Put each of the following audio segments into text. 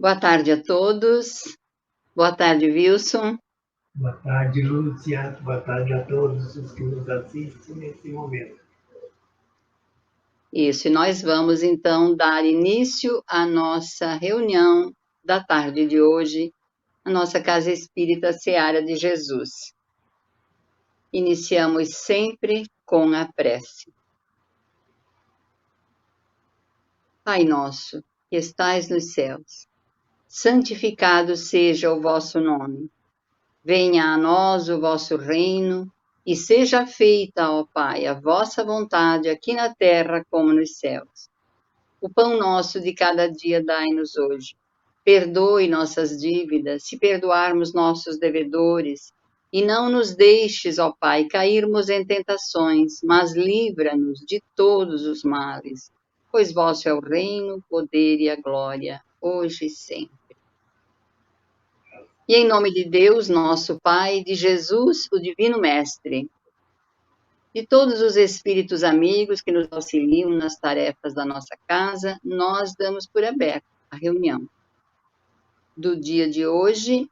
Boa tarde a todos. Boa tarde, Wilson. Boa tarde, Lúcia. Boa tarde a todos os que nos assistem nesse momento. Isso, e nós vamos então dar início à nossa reunião da tarde de hoje, a nossa Casa Espírita Seara de Jesus. Iniciamos sempre com a prece. Pai nosso, que estais nos céus, santificado seja o vosso nome. Venha a nós o vosso reino, e seja feita, ó Pai, a vossa vontade, aqui na terra como nos céus. O pão nosso de cada dia dai-nos hoje. Perdoe nossas dívidas, se perdoarmos nossos devedores, e não nos deixes, ó Pai, cairmos em tentações, mas livra-nos de todos os males, pois vosso é o reino, o poder e a glória, hoje e sempre. E em nome de Deus, nosso Pai, de Jesus, o Divino Mestre, de todos os espíritos amigos que nos auxiliam nas tarefas da nossa casa, nós damos por aberta a reunião do dia de hoje,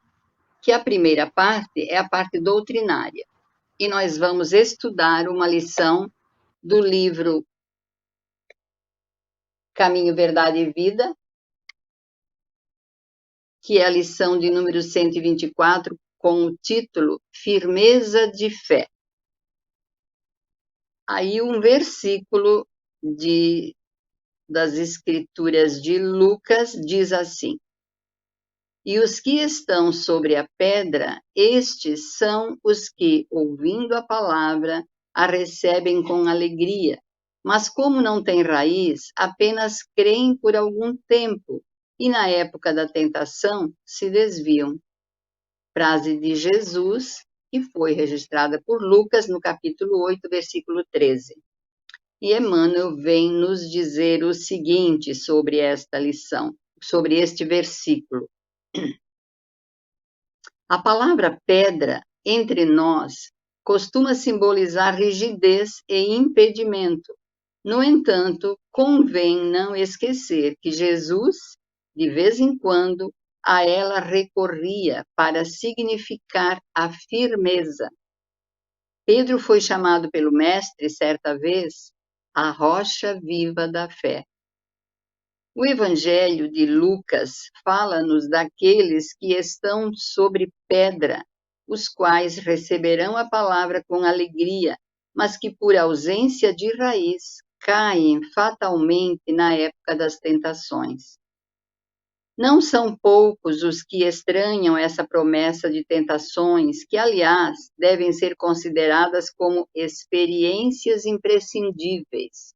que a primeira parte é a parte doutrinária. E nós vamos estudar uma lição do livro Caminho, Verdade e Vida, que é a lição de número 124, com o título Firmeza de Fé. Aí um versículo das Escrituras de Lucas diz assim: E os que estão sobre a pedra, estes são os que, ouvindo a palavra, a recebem com alegria. Mas como não têm raiz, apenas creem por algum tempo, e na época da tentação se desviam. Frase de Jesus, que foi registrada por Lucas no capítulo 8, versículo 13. E Emmanuel vem nos dizer o seguinte sobre esta lição, sobre este versículo. A palavra pedra, entre nós, costuma simbolizar rigidez e impedimento. No entanto, convém não esquecer que Jesus, de vez em quando, a ela recorria para significar a firmeza. Pedro foi chamado pelo Mestre, certa vez, a rocha viva da fé. O Evangelho de Lucas fala-nos daqueles que estão sobre pedra, os quais receberão a palavra com alegria, mas que por ausência de raiz caem fatalmente na época das tentações. Não são poucos os que estranham essa promessa de tentações, que, aliás, devem ser consideradas como experiências imprescindíveis.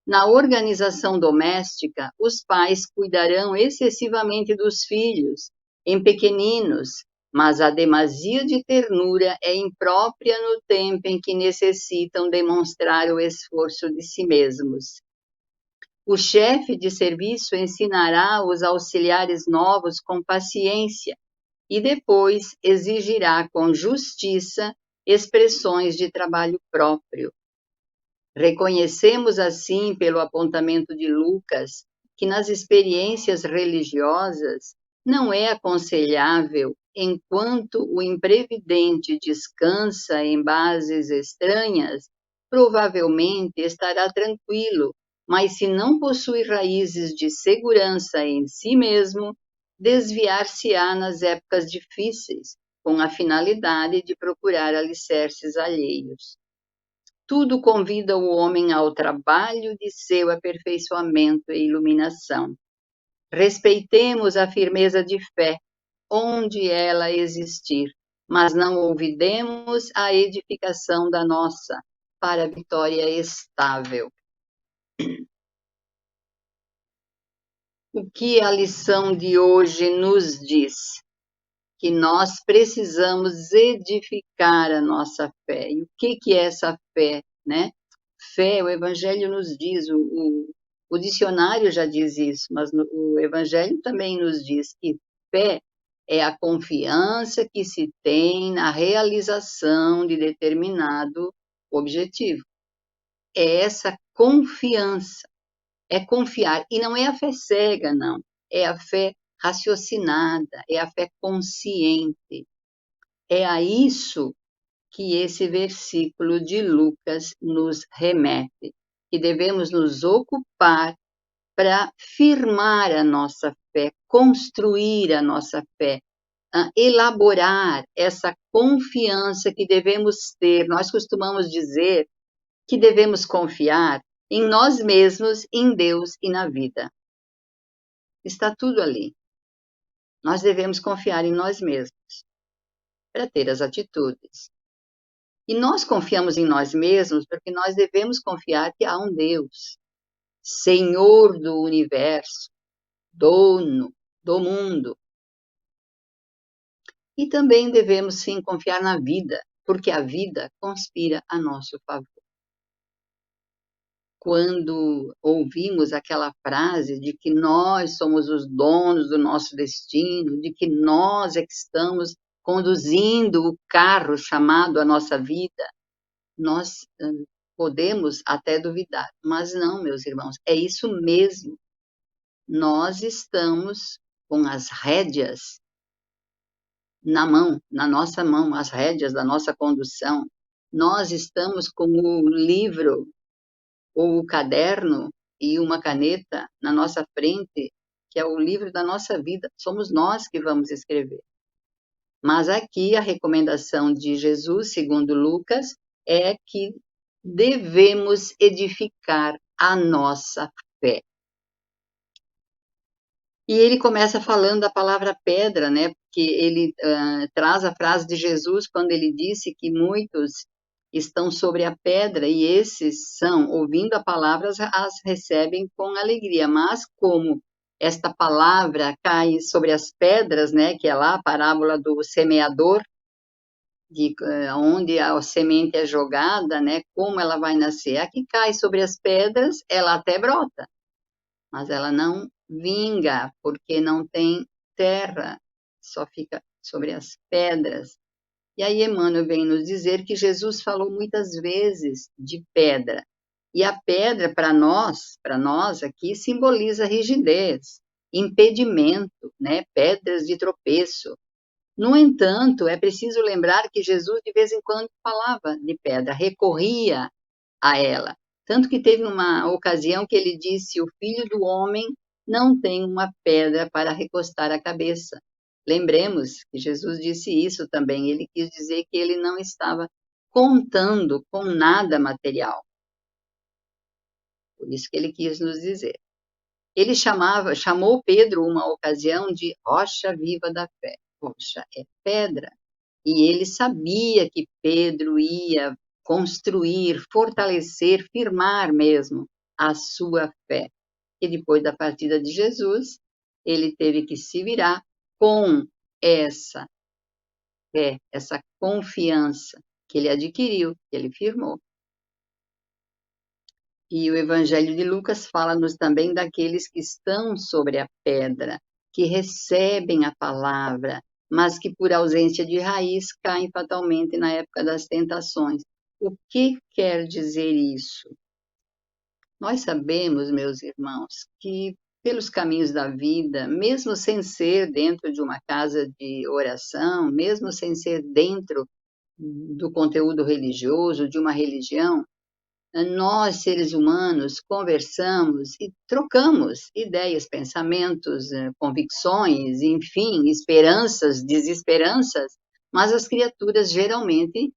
Na organização doméstica, os pais cuidarão excessivamente dos filhos, em pequeninos, mas a demasia de ternura é imprópria no tempo em que necessitam demonstrar o esforço de si mesmos. O chefe de serviço ensinará os auxiliares novos com paciência e depois exigirá com justiça expressões de trabalho próprio. Reconhecemos assim, pelo apontamento de Lucas, que nas experiências religiosas não é aconselhável, enquanto o imprevidente descansa em bases estranhas, provavelmente estará tranquilo, mas se não possui raízes de segurança em si mesmo, desviar-se-á nas épocas difíceis, com a finalidade de procurar alicerces alheios. Tudo convida o homem ao trabalho de seu aperfeiçoamento e iluminação. Respeitemos a firmeza de fé, onde ela existir, mas não olvidemos a edificação da nossa, para a vitória estável. O que a lição de hoje nos diz? Que nós precisamos edificar a nossa fé. E o que é essa fé, né? Fé, o Evangelho nos diz, o dicionário já diz isso, mas o Evangelho também nos diz que fé é a confiança que se tem na realização de determinado objetivo. É essa confiança, é confiar. E não é a fé cega, não. É a fé raciocinada, é a fé consciente. É a isso que esse versículo de Lucas nos remete, que devemos nos ocupar para firmar a nossa fé, construir a nossa fé, elaborar essa confiança que devemos ter. Nós costumamos dizer que devemos confiar em nós mesmos, em Deus e na vida. Está tudo ali. Nós devemos confiar em nós mesmos para ter as atitudes. E nós confiamos em nós mesmos porque nós devemos confiar que há um Deus, Senhor do universo, dono do mundo. E também devemos, sim, confiar na vida, porque a vida conspira a nosso favor. Quando ouvimos aquela frase de que nós somos os donos do nosso destino, de que nós é que estamos conduzindo o carro chamado a nossa vida, nós podemos até duvidar, mas não, meus irmãos, é isso mesmo. Nós estamos com as rédeas na mão, na nossa mão, as rédeas da nossa condução. Nós estamos com o livro ou o caderno e uma caneta na nossa frente, que é o livro da nossa vida. Somos nós que vamos escrever. Mas aqui a recomendação de Jesus, segundo Lucas, é que devemos edificar a nossa fé. E ele começa falando a palavra pedra, né? Porque ele traz a frase de Jesus quando ele disse que muitos estão sobre a pedra e esses são, ouvindo a palavra, as recebem com alegria. Mas como esta palavra cai sobre as pedras, né? Que é lá a parábola do semeador, de onde a semente é jogada, né? Como ela vai nascer? A que cai sobre as pedras, ela até brota, mas ela não vinga, porque não tem terra, só fica sobre as pedras. E aí Emmanuel vem nos dizer que Jesus falou muitas vezes de pedra. E a pedra, para nós aqui, simboliza rigidez, impedimento, né? Pedras de tropeço. No entanto, é preciso lembrar que Jesus, de vez em quando, falava de pedra, recorria a ela. Tanto que teve uma ocasião que ele disse: o filho do homem não tem uma pedra para recostar a cabeça. Lembremos que Jesus disse isso também. Ele quis dizer que ele não estava contando com nada material. Por isso que ele quis nos dizer. Ele chamou Pedro uma ocasião de rocha viva da fé. Rocha é pedra. E ele sabia que Pedro ia construir, fortalecer, firmar mesmo a sua fé. E depois da partida de Jesus, ele teve que se virar com essa fé, essa confiança que ele adquiriu, que ele firmou. E o Evangelho de Lucas fala-nos também daqueles que estão sobre a pedra, que recebem a palavra, mas que por ausência de raiz caem fatalmente na época das tentações. O que quer dizer isso? Nós sabemos, meus irmãos, que pelos caminhos da vida, mesmo sem ser dentro de uma casa de oração, mesmo sem ser dentro do conteúdo religioso, de uma religião, nós, seres humanos, conversamos e trocamos ideias, pensamentos, convicções, enfim, esperanças, desesperanças, mas as criaturas geralmente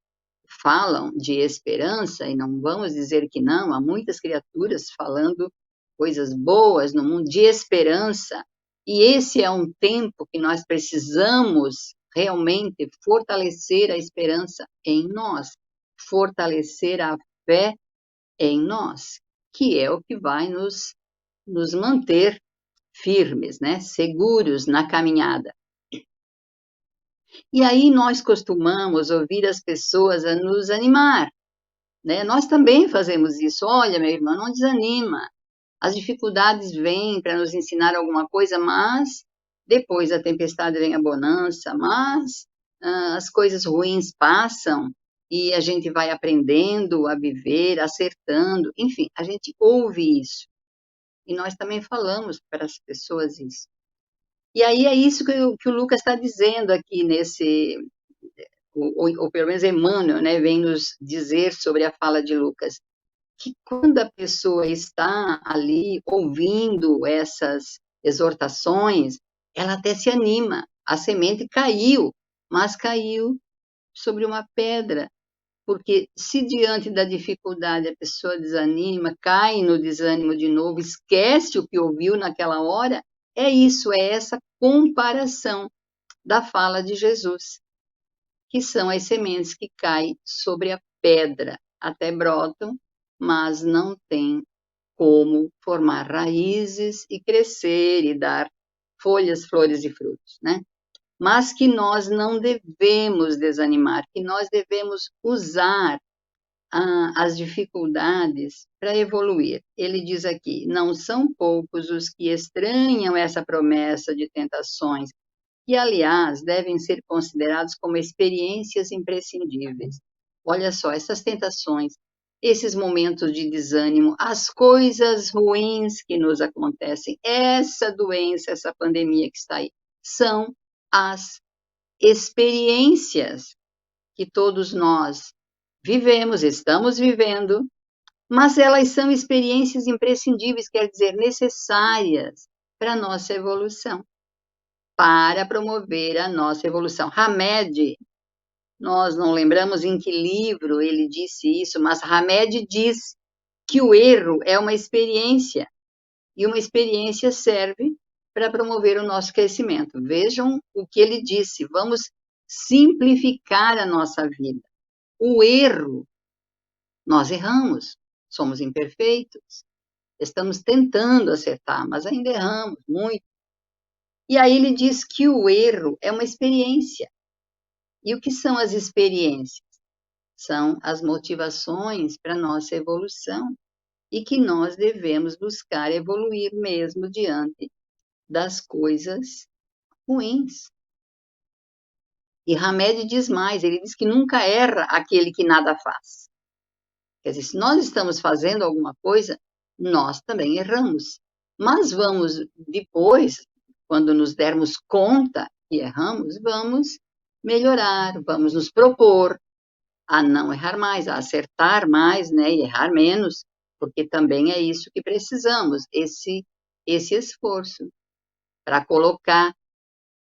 falam de esperança, e não vamos dizer que não, há muitas criaturas falando coisas boas no mundo de esperança, e esse é um tempo que nós precisamos realmente fortalecer a esperança em nós, fortalecer a fé em nós, que é o que vai nos manter firmes, né? Seguros na caminhada. E aí nós costumamos ouvir as pessoas a nos animar, né? Nós também fazemos isso. Olha, meu irmão, não desanima. As dificuldades vêm para nos ensinar alguma coisa, mas depois da tempestade vem a bonança, mas as coisas ruins passam e a gente vai aprendendo a viver, acertando, enfim, a gente ouve isso. E nós também falamos para as pessoas isso. E aí é isso que o Lucas está dizendo aqui ou pelo menos Emmanuel, né, vem nos dizer sobre a fala de Lucas, que quando a pessoa está ali ouvindo essas exortações, ela até se anima. A semente caiu, mas caiu sobre uma pedra, porque se diante da dificuldade a pessoa desanima, cai no desânimo de novo, esquece o que ouviu naquela hora, é isso, é essa comparação da fala de Jesus, que são as sementes que caem sobre a pedra, até brotam, mas não têm como formar raízes e crescer e dar folhas, flores e frutos, né? Mas que nós não devemos desanimar, que nós devemos usar as dificuldades para evoluir. Ele diz aqui: não são poucos os que estranham essa promessa de tentações, que, aliás, devem ser considerados como experiências imprescindíveis. Olha só, essas tentações, esses momentos de desânimo, as coisas ruins que nos acontecem, essa doença, essa pandemia que está aí, são as experiências que todos nós vivemos, estamos vivendo, mas elas são experiências imprescindíveis, quer dizer, necessárias para a nossa evolução, para promover a nossa evolução. Hamed, nós não lembramos em que livro ele disse isso, mas Hamed diz que o erro é uma experiência, e uma experiência serve para promover o nosso crescimento. Vejam o que ele disse, vamos simplificar a nossa vida. O erro, nós erramos, somos imperfeitos, estamos tentando acertar, mas ainda erramos muito. E aí ele diz que o erro é uma experiência. E o que são as experiências? São as motivações para a nossa evolução e que nós devemos buscar evoluir mesmo diante das coisas ruins. E Hamed diz mais, ele diz que nunca erra aquele que nada faz. Quer dizer, se nós estamos fazendo alguma coisa, nós também erramos. Mas vamos depois, quando nos dermos conta que erramos, vamos melhorar, vamos nos propor a não errar mais, a acertar mais, né, e errar menos, porque também é isso que precisamos, esse esforço para colocar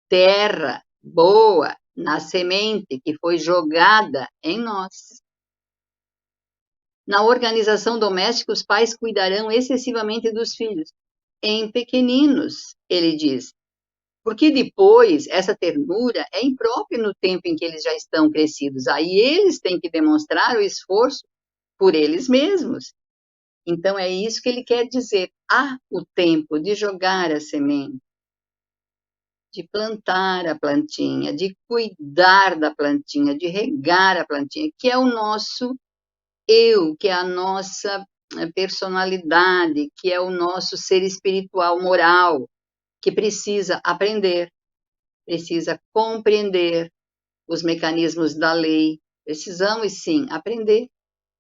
terra boa na semente que foi jogada em nós. Na organização doméstica, os pais cuidarão excessivamente dos filhos. Em pequeninos, ele diz, porque depois essa ternura é imprópria no tempo em que eles já estão crescidos. Aí eles têm que demonstrar o esforço por eles mesmos. Então é isso que ele quer dizer. Há o tempo de jogar a semente, de plantar a plantinha, de cuidar da plantinha, de regar a plantinha, que é o nosso eu, que é a nossa personalidade, que é o nosso ser espiritual, moral, que precisa aprender, precisa compreender os mecanismos da lei. Precisamos, sim, aprender,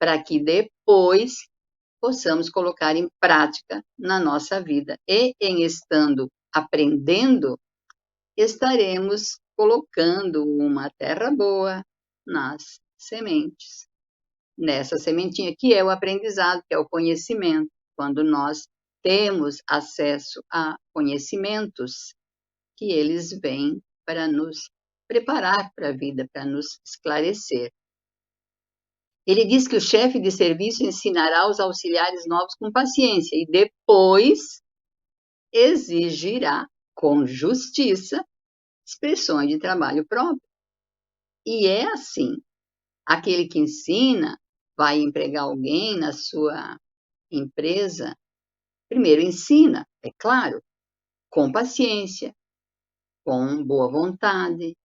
para que depois possamos colocar em prática na nossa vida. E, em estando aprendendo, estaremos colocando uma terra boa nas sementes. Nessa sementinha, que é o aprendizado, que é o conhecimento. Quando nós temos acesso a conhecimentos, que eles vêm para nos preparar para a vida, para nos esclarecer. Ele diz que o chefe de serviço ensinará os auxiliares novos com paciência e depois exigirá com justiça expressões de trabalho próprio. E é assim, aquele que ensina vai empregar alguém na sua empresa, primeiro ensina, é claro, com paciência, com boa vontade,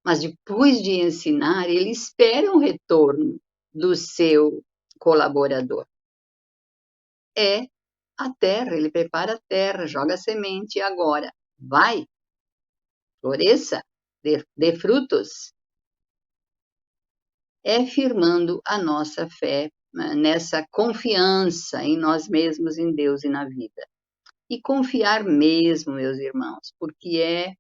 mas depois de ensinar, ele espera um retorno do seu colaborador. É a terra, ele prepara a terra, joga a semente e agora vai, floresça, dê frutos. É firmando a nossa fé nessa confiança em nós mesmos, em Deus e na vida. e confiar mesmo, meus irmãos, porque é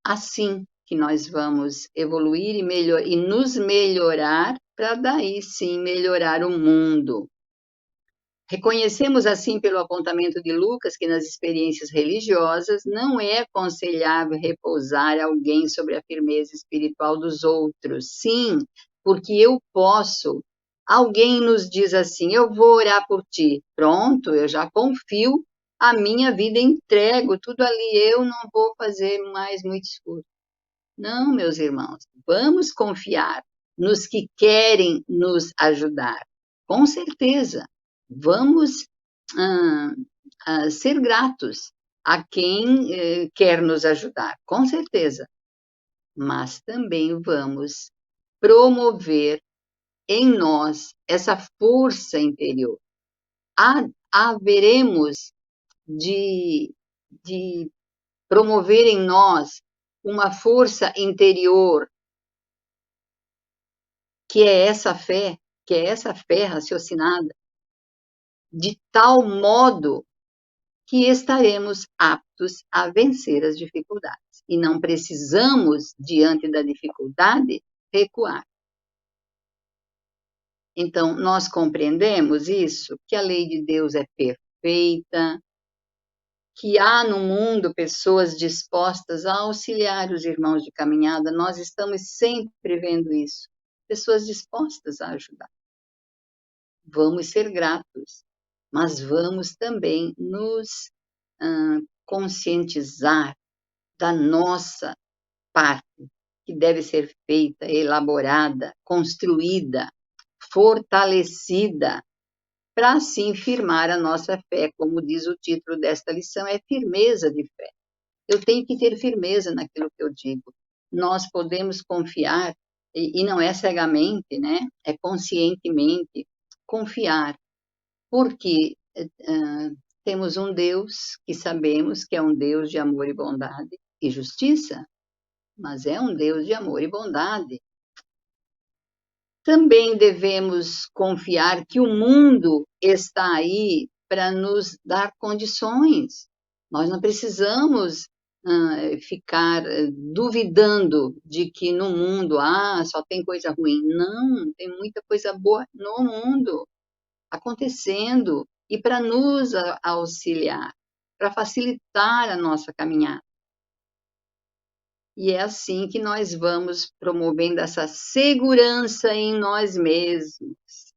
assim que nós vamos evoluir e nos melhorar para daí sim melhorar o mundo. Reconhecemos assim pelo apontamento de Lucas que nas experiências religiosas não é aconselhável repousar alguém sobre a firmeza espiritual dos outros. Sim, porque eu posso. Alguém nos diz assim: eu vou orar por ti. Pronto, eu já confio a minha vida, entrego tudo ali, eu não vou fazer mais muito esforço. Não, meus irmãos, vamos confiar nos que querem nos ajudar. Com certeza, vamos ser gratos a quem quer nos ajudar, com certeza. Mas também vamos promover em nós essa força interior. Haveremos de promover em nós uma força interior, que é essa fé raciocinada, de tal modo que estaremos aptos a vencer as dificuldades. E não precisamos, diante da dificuldade, recuar. Então, nós compreendemos isso, que a lei de Deus é perfeita, que há no mundo pessoas dispostas a auxiliar os irmãos de caminhada, nós estamos sempre vendo isso, pessoas dispostas a ajudar. Vamos ser gratos, mas vamos também nos conscientizar da nossa parte, que deve ser feita, elaborada, construída, fortalecida, para assim firmar a nossa fé, como diz o título desta lição, é firmeza de fé. Eu tenho que ter firmeza naquilo que eu digo. Nós podemos confiar, e não é cegamente, né? É conscientemente confiar, porque temos um Deus que sabemos que é um Deus de amor e bondade e justiça, mas é um Deus de amor e bondade. Também devemos confiar que o mundo está aí para nos dar condições. Nós não precisamos ficar duvidando de que no mundo só tem coisa ruim. Não, tem muita coisa boa no mundo acontecendo e para nos auxiliar, para facilitar a nossa caminhada. E é assim que nós vamos promovendo essa segurança em nós mesmos,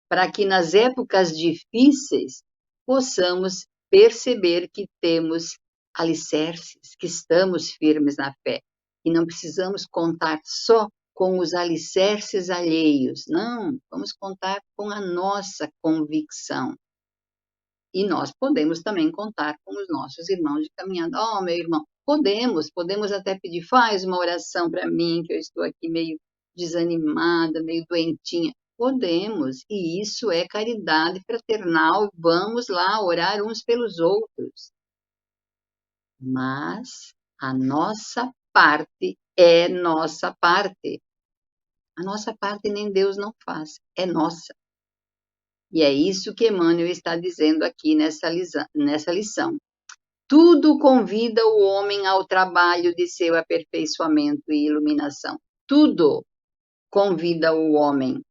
para que nas épocas difíceis possamos perceber que temos alicerces, que estamos firmes na fé, e não precisamos contar só com os alicerces alheios, não, vamos contar com a nossa convicção. E nós podemos também contar com os nossos irmãos de caminhada. Oh, meu irmão, podemos até pedir, faz uma oração para mim, que eu estou aqui meio desanimada, meio doentinha. Podemos, e isso é caridade fraternal, vamos lá orar uns pelos outros. Mas a nossa parte é nossa parte. A nossa parte nem Deus não faz, é nossa. E é isso que Emmanuel está dizendo aqui nessa lição. Tudo convida o homem ao trabalho de seu aperfeiçoamento e iluminação. Tudo convida o homem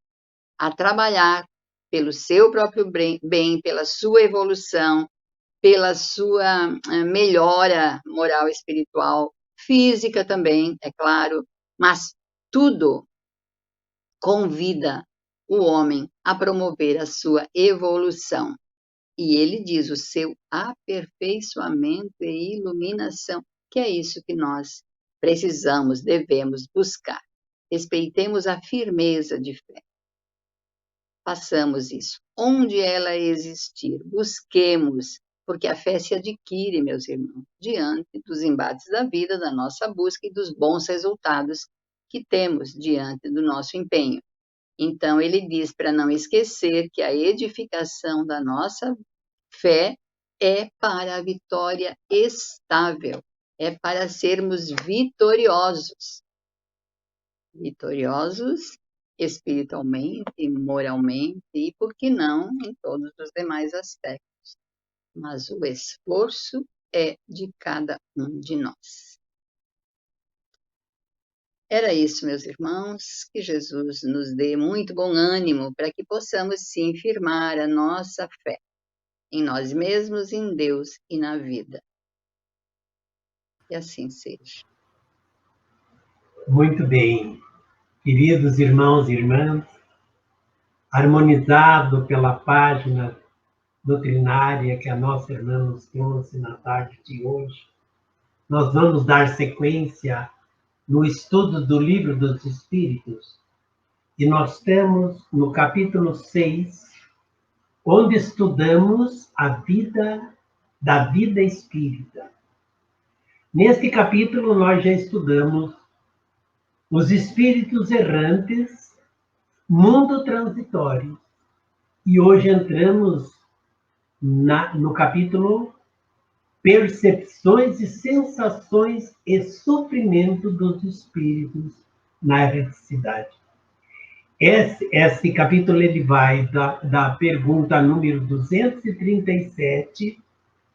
a trabalhar pelo seu próprio bem, pela sua evolução, pela sua melhora moral, espiritual, física também, é claro, mas tudo convida o homem a promover a sua evolução. E ele diz o seu aperfeiçoamento e iluminação, que é isso que nós precisamos, devemos buscar. Respeitemos a firmeza de fé. Façamos isso. Onde ela existir, busquemos, porque a fé se adquire, meus irmãos, diante dos embates da vida, da nossa busca e dos bons resultados que temos diante do nosso empenho. Então, ele diz para não esquecer que a edificação da nossa fé é para a vitória estável, é para sermos vitoriosos. Vitoriosos espiritualmente, moralmente e, por que não, em todos os demais aspectos. Mas o esforço é de cada um de nós. Era isso, meus irmãos, que Jesus nos dê muito bom ânimo para que possamos sim firmar a nossa fé em nós mesmos, em Deus e na vida. E assim seja. Muito bem. Queridos irmãos e irmãs, harmonizado pela página doutrinária que a nossa irmã nos trouxe na tarde de hoje, nós vamos dar sequência no estudo do Livro dos Espíritos. E nós estamos no capítulo 6, onde estudamos a vida espírita. Neste capítulo, nós já estudamos os espíritos errantes, mundo transitório. E hoje entramos no capítulo Percepções e sensações e sofrimento dos espíritos na erraticidade. Esse capítulo ele vai da pergunta número 237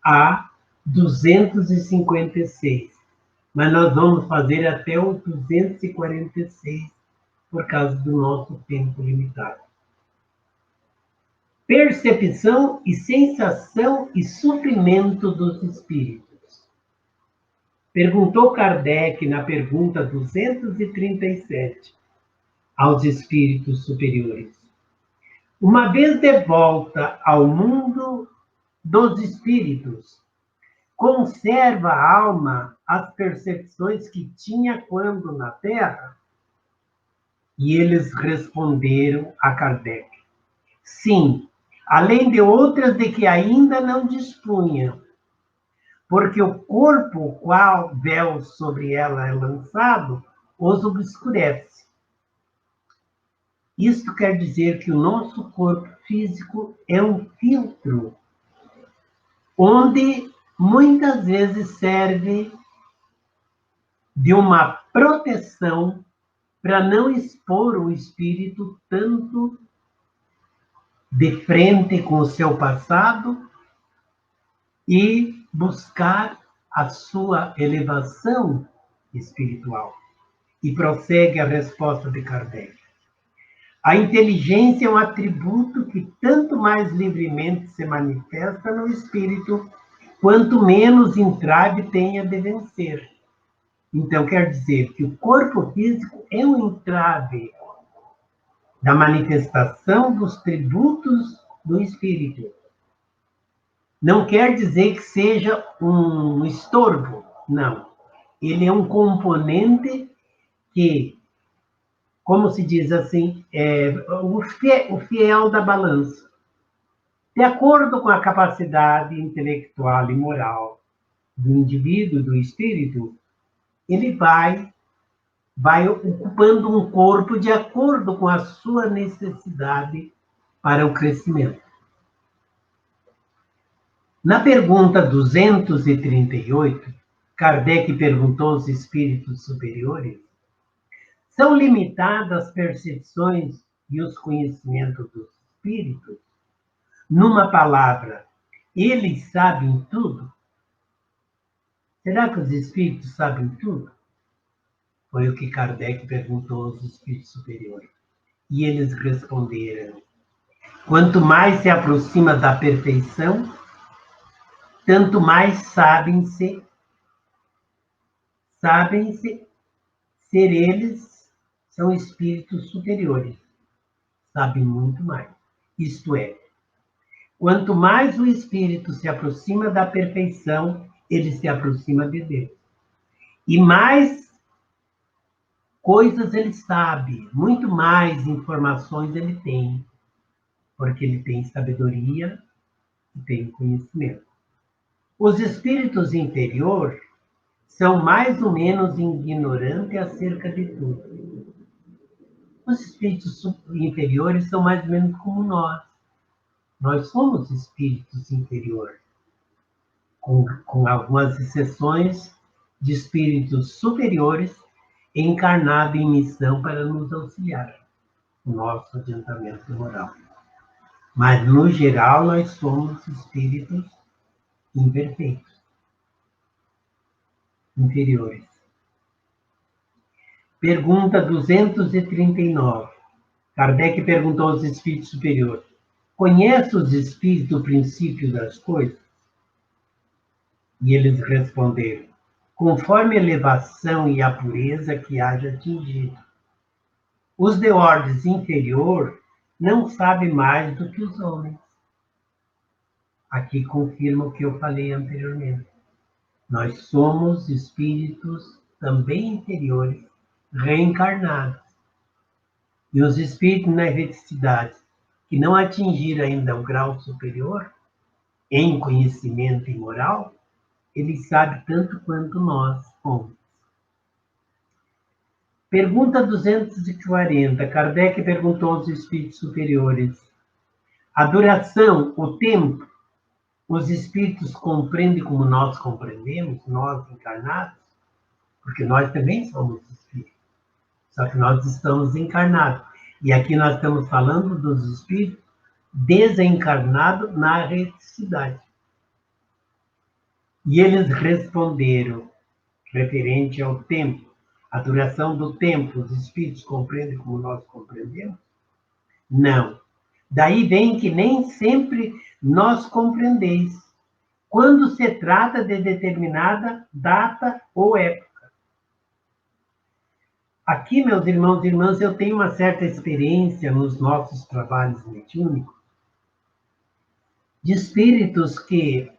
a 256. Mas nós vamos fazer até o 246 por causa do nosso tempo limitado. Percepção e sensação e sofrimento dos espíritos. Perguntou Kardec na pergunta 237 aos espíritos superiores. Uma vez de volta ao mundo dos espíritos, conserva a alma as percepções que tinha quando na Terra? E eles responderam a Kardec: sim, além de outras de que ainda não dispunham, porque o corpo qual véu sobre ela é lançado os obscurece. Isto quer dizer que o nosso corpo físico é um filtro, onde muitas vezes serve de uma proteção para não expor o espírito tanto de frente com o seu passado e buscar a sua elevação espiritual. E prossegue a resposta de Kardec. A inteligência é um atributo que tanto mais livremente se manifesta no espírito, quanto menos entrave tenha de vencer. Então, quer dizer que o corpo físico é um entrave da manifestação dos tributos do espírito. Não quer dizer que seja um estorvo, não. Ele é um componente que, como se diz assim, é o fiel da balança. De acordo com a capacidade intelectual e moral do indivíduo, do espírito, ele vai ocupando um corpo de acordo com a sua necessidade para o crescimento. Na pergunta 238, Kardec perguntou aos espíritos superiores: são limitadas as percepções e os conhecimentos dos espíritos? Numa palavra, eles sabem tudo? Será que os espíritos sabem tudo? Foi o que Kardec perguntou aos espíritos superiores. E eles responderam: quanto mais se aproxima da perfeição, tanto mais sabem-se ser eles, são espíritos superiores. Sabem muito mais. Isto é, quanto mais o espírito se aproxima da perfeição, ele se aproxima de Deus. E mais coisas ele sabe, muito mais informações ele tem, porque ele tem sabedoria e tem conhecimento. Os espíritos inferiores são mais ou menos ignorantes acerca de tudo. Os espíritos inferiores são mais ou menos como nós. Nós somos espíritos inferiores, com algumas exceções de espíritos superiores encarnados em missão para nos auxiliar. o nosso adiantamento moral. Mas, no geral, nós somos espíritos imperfeitos, inferiores. Pergunta 239. Kardec perguntou aos espíritos superiores: conhece os espíritos o princípio das coisas? E eles responderam: conforme a elevação e a pureza que haja atingido. Os de ordens inferior não sabem mais do que os homens. Aqui confirma o que eu falei anteriormente. Nós somos espíritos também inferiores, reencarnados. E os espíritos na erreticidade, que não atingiram ainda o grau superior, em conhecimento e moral, eles sabem tanto quanto nós, homens. Pergunta 240. Kardec perguntou aos espíritos superiores: a duração, o tempo, os espíritos compreendem como nós compreendemos, nós encarnados? Porque nós também somos espíritos. Só que nós estamos encarnados. E aqui nós estamos falando dos espíritos desencarnados na erreticidade. E eles responderam, referente ao tempo, a duração do tempo, os espíritos compreendem como nós compreendemos? Não. Daí vem que nem sempre nós compreendeis, quando se trata de determinada data ou época. Aqui, meus irmãos e irmãs, eu tenho uma certa experiência nos nossos trabalhos mediúnicos de espíritos que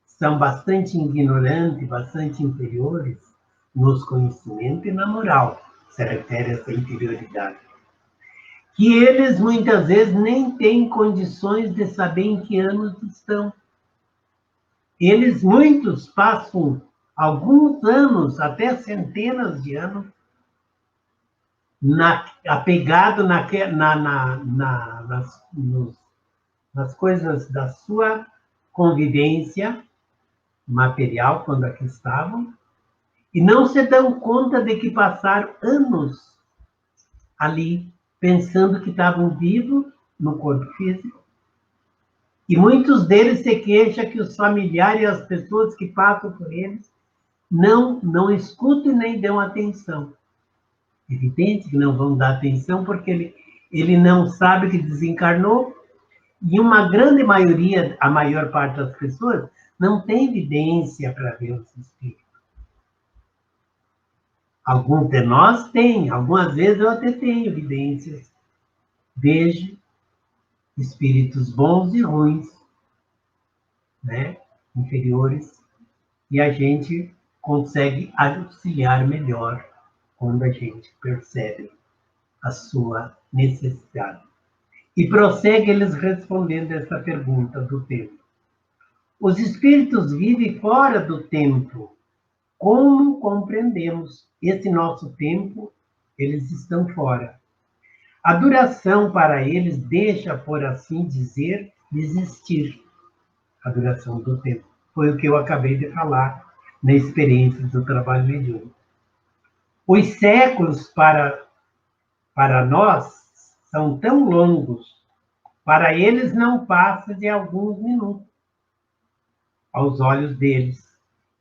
são bastante ignorantes, bastante inferiores nos conhecimentos e na moral, se refere a essa inferioridade. Que eles, muitas vezes, nem têm condições de saber em que anos estão. Eles, muitos, passam alguns anos, até centenas de anos, apegado nas coisas da sua convivência material, quando aqui estavam, e não se dão conta de que passaram anos ali, pensando que estavam vivos no corpo físico. E muitos deles se queixam que os familiares e as pessoas que passam por eles não escutam e nem dão atenção. Evidente que não vão dar atenção porque ele não sabe que desencarnou, e uma grande maioria, a maior parte das pessoas, não tem evidência para ver os espíritos. Alguns de nós têm, algumas vezes eu até tenho evidências. Vejo espíritos bons e ruins, né? Inferiores, e a gente consegue auxiliar melhor quando a gente percebe a sua necessidade. E prossegue eles respondendo essa pergunta do tempo. Os espíritos vivem fora do tempo. Como compreendemos esse nosso tempo? Eles estão fora. A duração para eles deixa, por assim dizer, de existir. A duração do tempo. Foi o que eu acabei de falar na experiência do trabalho mediúnico. Os séculos para nós são tão longos, para eles não passa de alguns minutos. Aos olhos deles,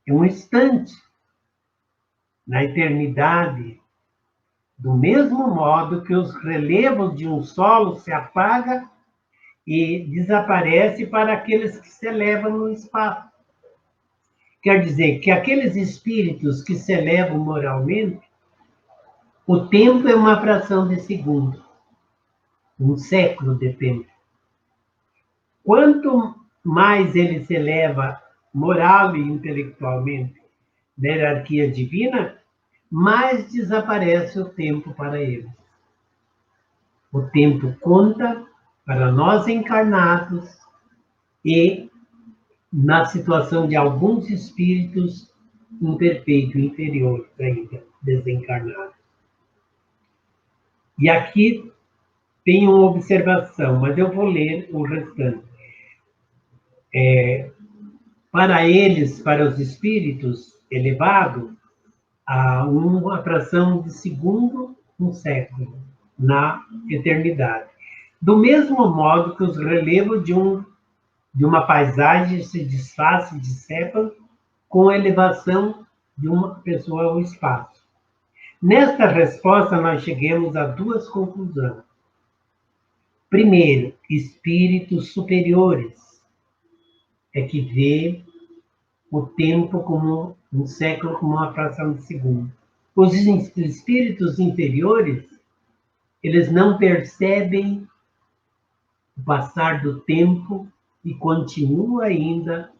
é um instante. Na eternidade, do mesmo modo que os relevos de um solo se apagam e desaparece para aqueles que se elevam no espaço. Quer dizer que aqueles espíritos que se elevam moralmente, o tempo é uma fração de segundo, um século de tempo. Quanto mais ele se eleva moral e intelectualmente na hierarquia divina, mais desaparece o tempo para eles. O tempo conta para nós encarnados e na situação de alguns espíritos imperfeitos, inferiores ainda, desencarnados. E aqui tem uma observação, mas eu vou ler o restante. Para eles, para os espíritos elevados, há uma fração de segundo, um século. na eternidade. Do mesmo modo que os relevos de uma paisagem se desfazem, se dissipam com a elevação de uma pessoa ao espaço. Nesta resposta, nós chegamos a duas conclusões. Primeiro, espíritos superiores é que vê o tempo como um século, como uma fração de segundo. Os espíritos inferiores, eles não percebem o passar do tempo e continuam ainda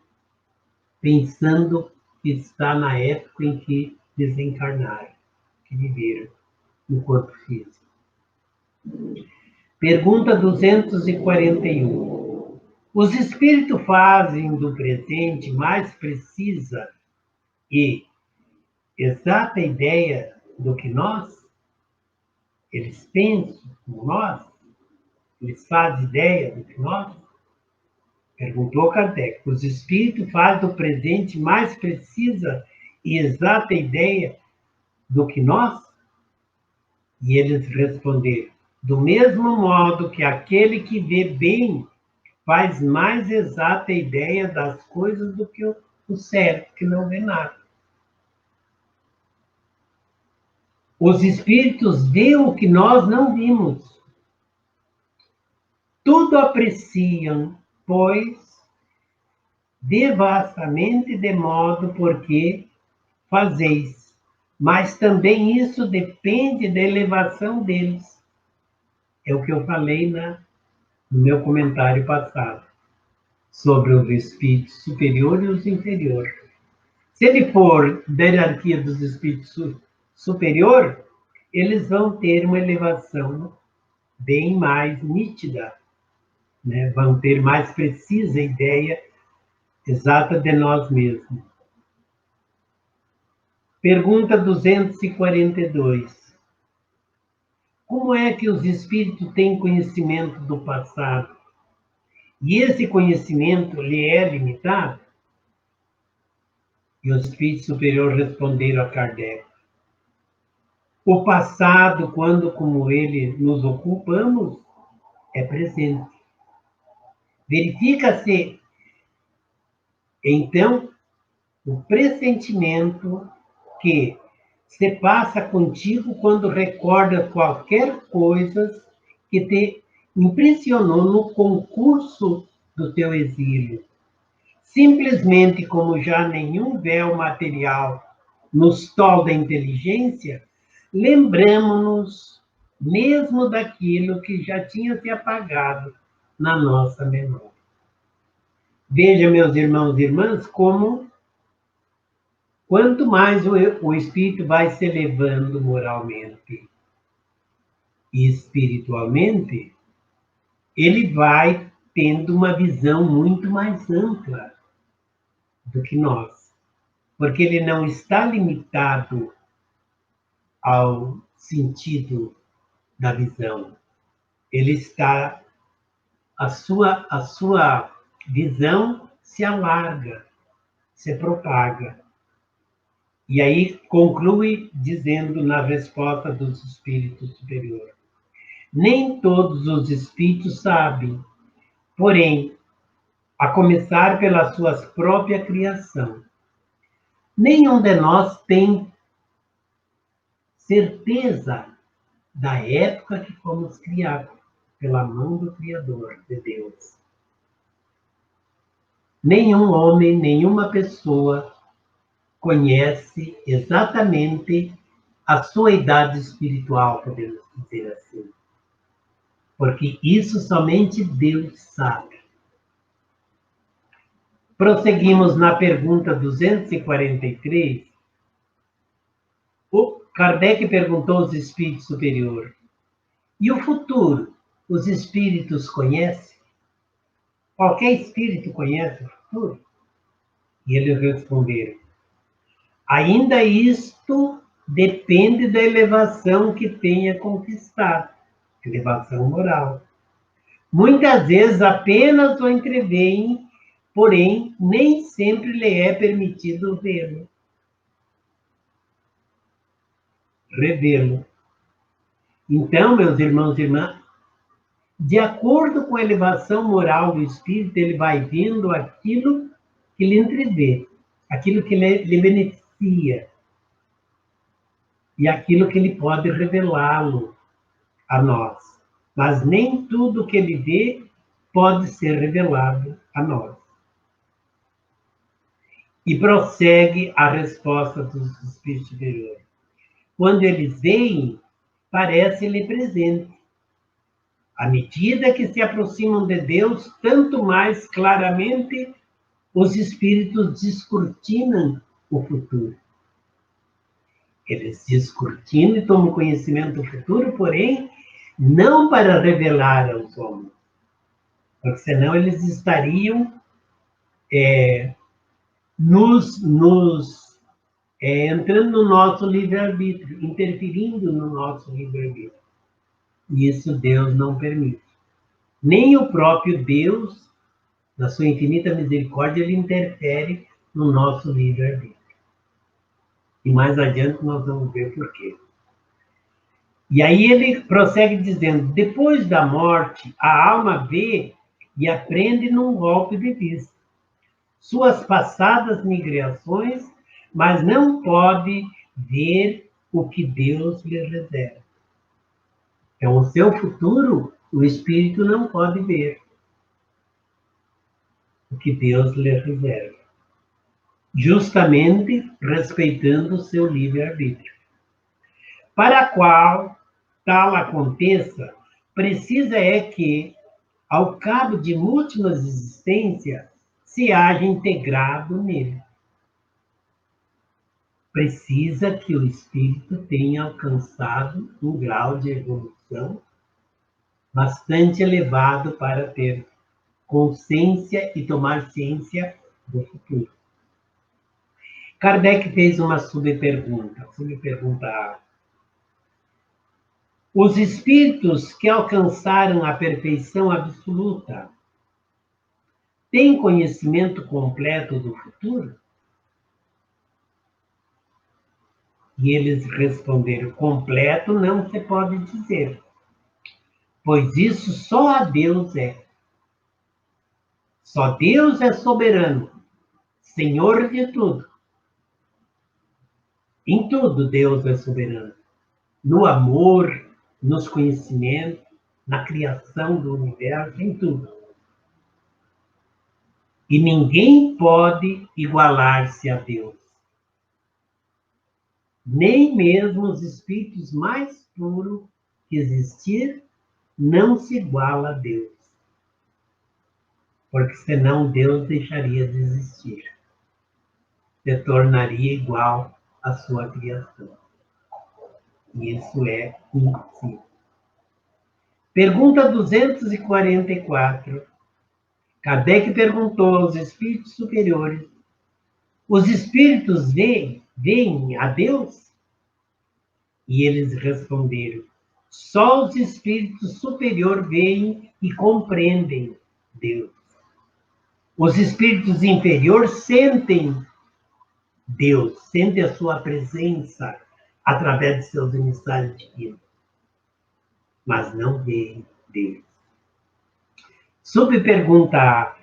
pensando que está na época em que desencarnaram, que viveram no corpo físico. Pergunta 241. Os espíritos fazem do presente mais precisa e exata ideia do que nós? Eles pensam como nós? Eles fazem ideia do que nós? Perguntou Kardec. Os espíritos fazem do presente mais precisa e exata ideia do que nós? E eles responderam: do mesmo modo que aquele que vê bem faz mais exata ideia das coisas do que o cérebro, que não vê nada. Os espíritos veem o que nós não vimos. Tudo apreciam, pois, devastamente de modo porque fazeis. Mas também isso depende da elevação deles. É o que eu falei no meu comentário passado, sobre os espíritos superiores e os inferiores. Se ele for da hierarquia dos espíritos superior, eles vão ter uma elevação bem mais nítida, né? Vão ter mais precisa ideia exata de nós mesmos. Pergunta 242. Como é que os espíritos têm conhecimento do passado? E esse conhecimento lhe é limitado? E os espíritos superiores responderam a Kardec: o passado, quando como ele nos ocupamos, é presente. Verifica-se, então, o pressentimento que se passa contigo quando recorda qualquer coisa que te impressionou no concurso do teu exílio. Simplesmente como já nenhum véu material nos tolda a inteligência, lembramos-nos mesmo daquilo que já tinha se apagado na nossa memória. Veja, meus irmãos e irmãs, como quanto mais o espírito vai se elevando moralmente e espiritualmente, ele vai tendo uma visão muito mais ampla do que nós. Porque ele não está limitado ao sentido da visão. Ele está, a sua visão se alarga, se propaga. E aí conclui dizendo na resposta dos espíritos superiores: nem todos os espíritos sabem, porém, a começar pela sua própria criação. Nenhum de nós tem certeza da época que fomos criados pela mão do Criador, de Deus. Nenhum homem, nenhuma pessoa conhece exatamente a sua idade espiritual, podemos dizer assim. Porque isso somente Deus sabe. Prosseguimos na pergunta 243. O Kardec perguntou aos espíritos superiores: e o futuro, os espíritos conhecem? Qualquer espírito conhece o futuro? E eles responderam: ainda isto depende da elevação que tenha conquistado, elevação moral. Muitas vezes apenas o entreveem, porém nem sempre lhe é permitido vê-lo, revê-lo. Então, meus irmãos e irmãs, de acordo com a elevação moral do espírito, ele vai vendo aquilo que lhe entrevê, aquilo que lhe beneficia e aquilo que ele pode revelá-lo a nós. Mas nem tudo que ele vê pode ser revelado a nós. E prossegue a resposta dos espíritos superiores. Quando eles veem, parece-lhe presente. À medida que se aproximam de Deus, tanto mais claramente os espíritos descortinam o futuro. Eles descortinam e tomam conhecimento do futuro, porém, não para revelar aos homens, porque senão eles estariam entrando no nosso livre-arbítrio, interferindo no nosso livre-arbítrio. E isso Deus não permite. Nem o próprio Deus, na sua infinita misericórdia, ele interfere no nosso livre-arbítrio. E mais adiante nós vamos ver por quê. E aí ele prossegue dizendo, depois da morte, a alma vê e aprende num golpe de vista suas passadas migrações, mas não pode ver o que Deus lhe reserva. Então, o seu futuro, o espírito não pode ver o que Deus lhe reserva, justamente respeitando o seu livre-arbítrio. Para qual tal aconteça, precisa é que, ao cabo de múltiplas existências, se haja integrado nele. Precisa que o espírito tenha alcançado um grau de evolução bastante elevado para ter consciência e tomar ciência do futuro. Kardec fez uma subpergunta A. Os espíritos que alcançaram a perfeição absoluta têm conhecimento completo do futuro? E eles responderam, completo não se pode dizer, pois isso só a Deus é. Só Deus é soberano, Senhor de tudo. Em tudo Deus é soberano. No amor, nos conhecimentos, na criação do universo, em tudo. E ninguém pode igualar-se a Deus. Nem mesmo os espíritos mais puros que existir não se iguala a Deus. Porque senão Deus deixaria de existir. Se tornaria igual à sua criação. E isso é impossível. Pergunta 244. Kardec perguntou aos espíritos superiores, os espíritos veem a Deus? E eles responderam, só os espíritos superiores veem e compreendem Deus. Os espíritos inferiores sentem Deus, sentem a sua presença através de seus emissários divinos, mas não veem Deus. Subpergunta A.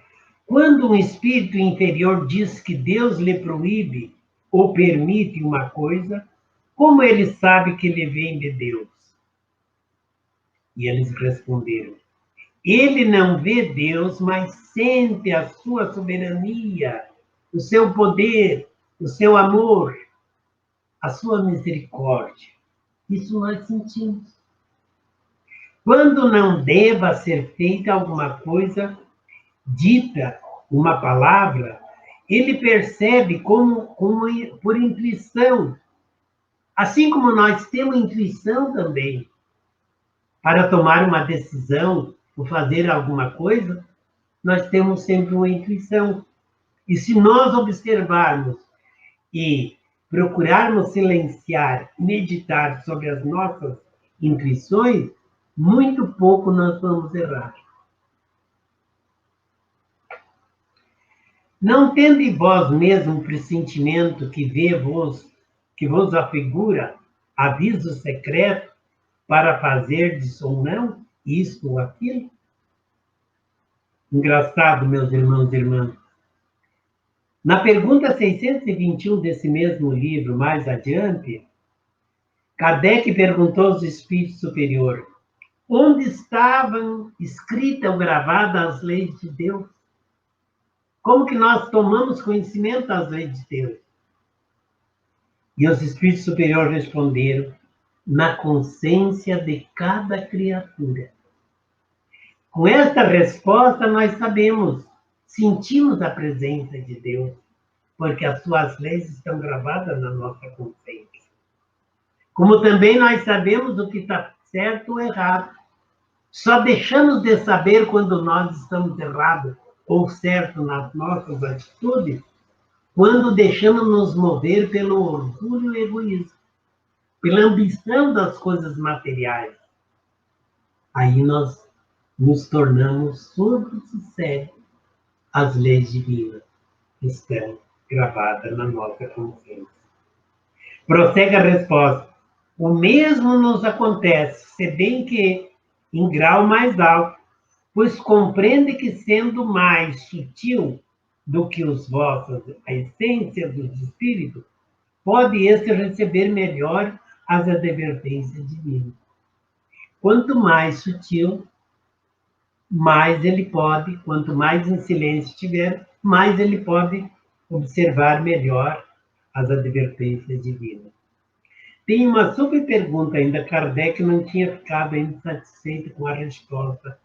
Quando um espírito inferior diz que Deus lhe proíbe ou permite uma coisa, como ele sabe que lhe vem de Deus? E eles responderam, ele não vê Deus, mas sente a sua soberania, o seu poder, o seu amor, a sua misericórdia. Isso nós sentimos. Quando não deva ser feita alguma coisa, dita uma palavra, ele percebe como por intuição. Assim como nós temos intuição também para tomar uma decisão ou fazer alguma coisa, nós temos sempre uma intuição. E se nós observarmos e procurarmos silenciar, meditar sobre as nossas intuições, muito pouco nós vamos errar. Não tendo em vós mesmo um pressentimento que vos afigura aviso secreto, para fazerdes ou não isto ou aquilo? Engraçado, meus irmãos e irmãs. Na pergunta 621 desse mesmo livro, mais adiante, Kardec perguntou aos espíritos superiores onde estavam escritas ou gravadas as leis de Deus. Como que nós tomamos conhecimento das leis de Deus? E os espíritos superiores responderam: na consciência de cada criatura. Com esta resposta, nós sabemos, sentimos a presença de Deus, porque as suas leis estão gravadas na nossa consciência. Como também nós sabemos o que está certo ou errado. Só deixamos de saber quando nós estamos errados ou certos nas nossas atitudes, quando deixamos nos mover pelo orgulho e egoísmo, pela ambição das coisas materiais. Aí nós nos tornamos surdos e cegos às leis divinas que estão gravadas na nossa consciência. Prossegue a resposta. O mesmo nos acontece, se bem que em grau mais alto, pois compreende que, sendo mais sutil do que os vossos, a essência dos espíritos, pode este receber melhor as advertências divinas. Quanto mais sutil, mais ele pode, quanto mais em silêncio estiver, mais ele pode observar melhor as advertências divinas. Tem uma super pergunta ainda. Kardec não tinha ficado ainda satisfeito com a resposta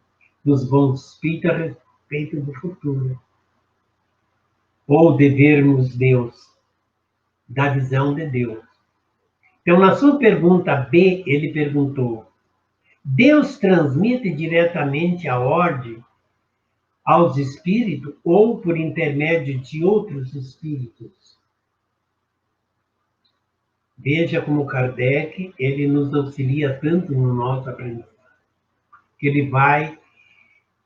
dos bons espíritos a respeito do futuro. Ou de vermos Deus, da visão de Deus. Então, na sua pergunta B, ele perguntou: Deus transmite diretamente a ordem aos espíritos ou por intermédio de outros espíritos? Veja como Kardec, ele nos auxilia tanto no nosso aprendizado, que ele vai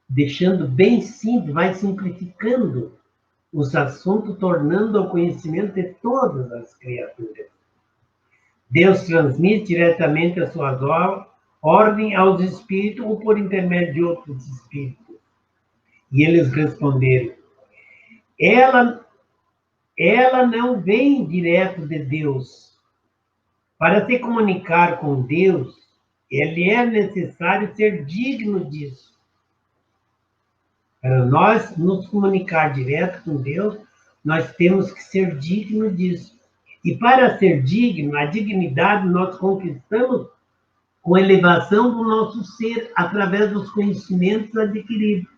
deixando bem simples, vai simplificando os assuntos, tornando ao conhecimento de todas as criaturas. Deus transmite diretamente a suas ordens aos espíritos ou por intermédio de outros espíritos. E eles responderam: ela não vem direto de Deus. Para se comunicar com Deus, ele é necessário ser digno disso. Para nós nos comunicar direto com Deus, nós temos que ser dignos disso. E para ser digno, a dignidade nós conquistamos com a elevação do nosso ser através dos conhecimentos adquiridos,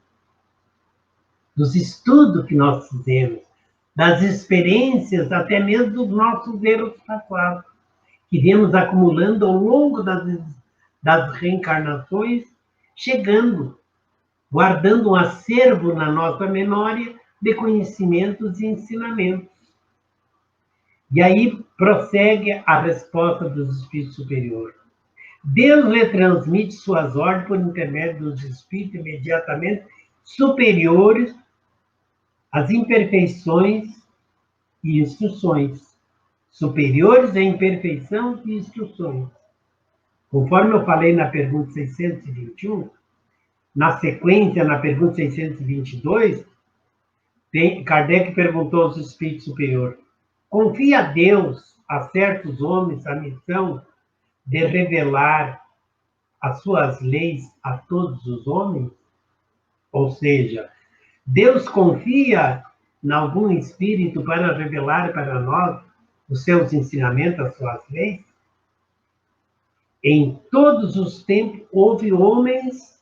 dos estudos que nós fizemos, das experiências, até mesmo dos nossos erros passados, que viemos acumulando ao longo das reencarnações, chegando, guardando um acervo na nossa memória de conhecimentos e ensinamentos. E aí prossegue a resposta dos espíritos superiores. Deus lhe transmite suas ordens por intermédio dos espíritos imediatamente superiores às imperfeições e instruções. Superiores à imperfeição e instruções. Conforme eu falei na pergunta 621, na sequência, na pergunta 622, Kardec perguntou aos espíritos superiores: confia a Deus a certos homens a missão de revelar as suas leis a todos os homens? Ou seja, Deus confia em algum espírito para revelar para nós os seus ensinamentos, as suas leis? Em todos os tempos houve homens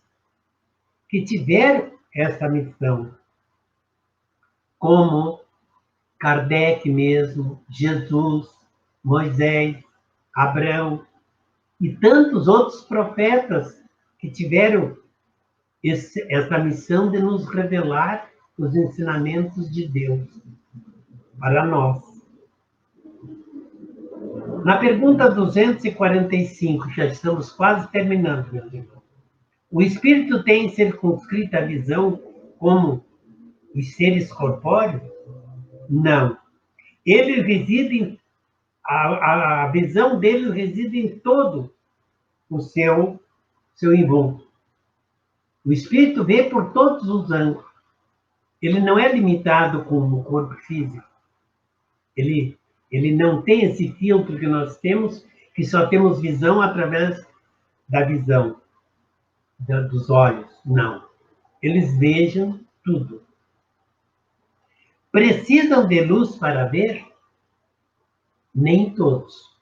que tiveram essa missão, como Kardec mesmo, Jesus, Moisés, Abraão e tantos outros profetas que tiveram essa missão de nos revelar os ensinamentos de Deus para nós. Na pergunta 245, já estamos quase terminando, meus irmãos. O espírito tem circunscrita a visão como os seres corpóreos? Não. Ele reside a visão dele reside em todo o seu envolto. O espírito vê por todos os ângulos. Ele não é limitado com o corpo físico. Ele não tem esse filtro que nós temos, que só temos visão através da visão, dos olhos. Não. Eles vejam tudo. Precisam de luz para ver? Nem todos.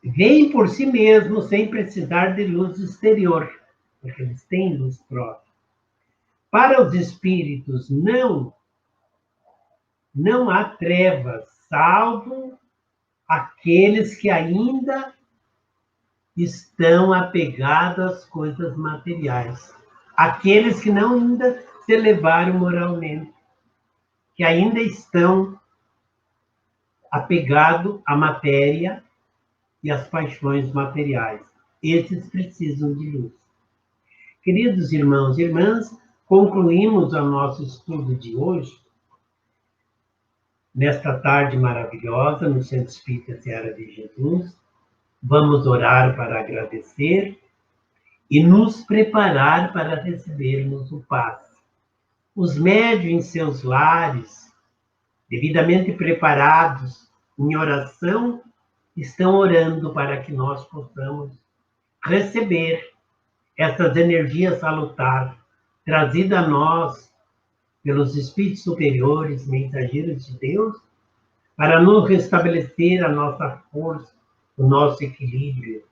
Veem por si mesmos sem precisar de luz exterior, porque eles têm luz própria. Para os espíritos, não há trevas, salvo aqueles que ainda estão apegados às coisas materiais. Aqueles que não ainda se elevaram moralmente, que ainda estão apegados à matéria e às paixões materiais. Esses precisam de luz. Queridos irmãos e irmãs, concluímos o nosso estudo de hoje, nesta tarde maravilhosa, no Centro Espírita Seara de Jesus. Vamos orar para agradecer e nos preparar para recebermos o passe. Os médios em seus lares, devidamente preparados em oração, estão orando para que nós possamos receber essas energias salutares trazidas a nós pelos espíritos superiores, mensageiros de Deus, para nos restabelecer a nossa força, o nosso equilíbrio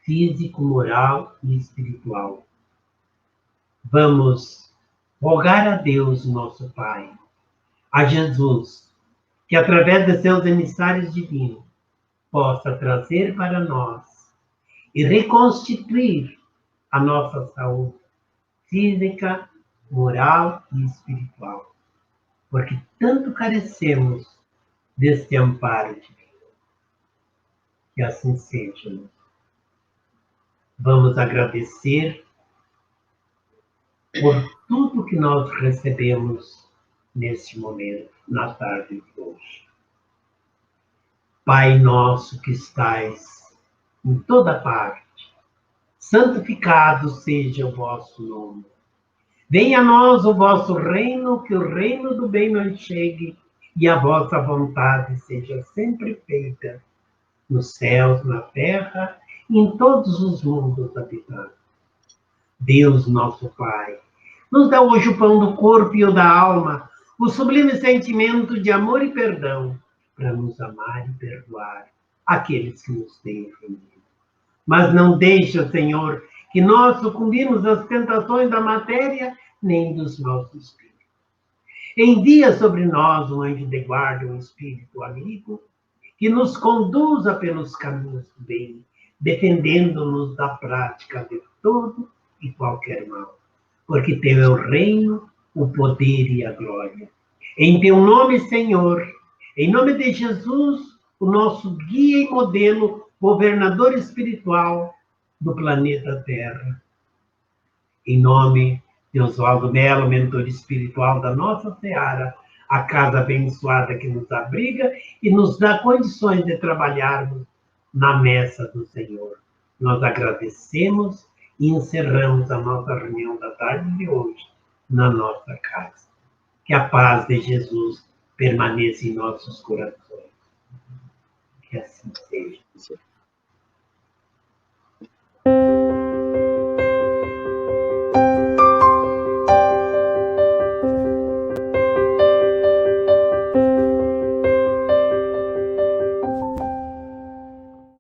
físico, moral e espiritual. Vamos rogar a Deus, nosso Pai, a Jesus, que através de seus emissários divinos possa trazer para nós e reconstituir a nossa saúde física, moral e espiritual, porque tanto carecemos deste amparo divino. Que assim seja. Vamos agradecer por tudo que nós recebemos neste momento, na tarde de hoje. Pai nosso que estais em toda parte, santificado seja o vosso nome. Venha a nós o vosso reino, que o reino do bem nos chegue, e a vossa vontade seja sempre feita, nos céus, na terra, e em todos os mundos habitados. Deus, nosso Pai, nos dá hoje o pão do corpo e o da alma, o sublime sentimento de amor e perdão, para nos amar e perdoar aqueles que nos têm ofendido. Mas não deixa, Senhor, que nós sucumbimos às tentações da matéria, nem dos maus espíritos. Envia sobre nós um anjo de guarda, um espírito amigo, que nos conduza pelos caminhos do bem, defendendo-nos da prática de todo e qualquer mal. Porque teu é o reino, o poder e a glória. Em teu nome, Senhor, em nome de Jesus, o nosso guia e modelo, governador espiritual do planeta Terra. Em nome de Oswaldo Mello, mentor espiritual da nossa Seara, a casa abençoada que nos abriga e nos dá condições de trabalharmos na mesa do Senhor. Nós agradecemos e encerramos a nossa reunião da tarde de hoje na nossa casa. Que a paz de Jesus permaneça em nossos corações. Que assim seja.